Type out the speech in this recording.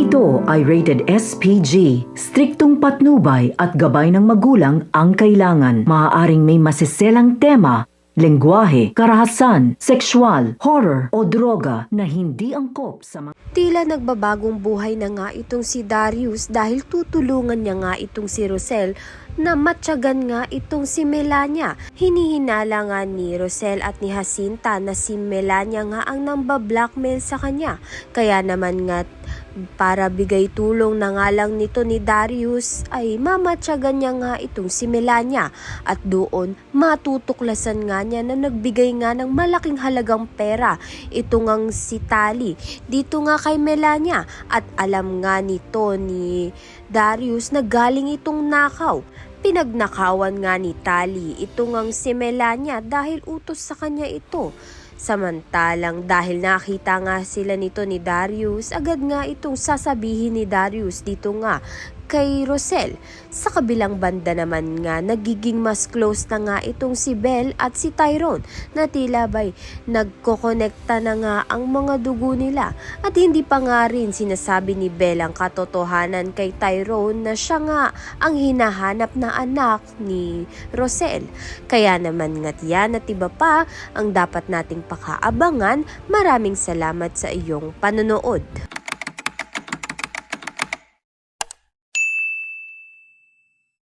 Ito ay rated SPG. Striktong patnubay at gabay ng magulang ang kailangan. Maaaring may masiselang tema, lengguwahe, karahasan, sexual, horror o droga na hindi angkop sa mga... Tila nagbabagong buhay na nga itong si Darius dahil tutulungan niya nga itong si Rosel na matyagan nga itong si Melania. Hinihinala nga ni Rosel at ni Jacinta na si Melania nga ang namba-blackmail sa kanya. Kaya naman nga para bigay tulong na nga lang nito ni Darius ay mamatyagan niya nga itong si Melania at doon matutuklasan nga niya na nagbigay nga ng malaking halagang pera ito ngang si Tali dito nga kay Melania at alam nga nito ni Darius na galing itong nakaw. Pinagnakawan nga ni Tali ito ngang si Melania dahil utos sa kanya ito. Samantalang dahil nakita nga sila nito ni Darius, agad nga itong sasabihin ni Darius dito nga kay Rosel. Sa kabilang banda naman nga, nagiging mas close na nga itong si Belle at si Tyrone na tila ba'y nagkokonekta na nga ang mga dugo nila. At hindi pa nga rin sinasabi ni Belle ang katotohanan kay Tyrone na siya nga ang hinahanap na anak ni Rosel. Kaya naman nga't yan at iba pa ang dapat nating pakaabangan. Maraming salamat sa iyong panonood.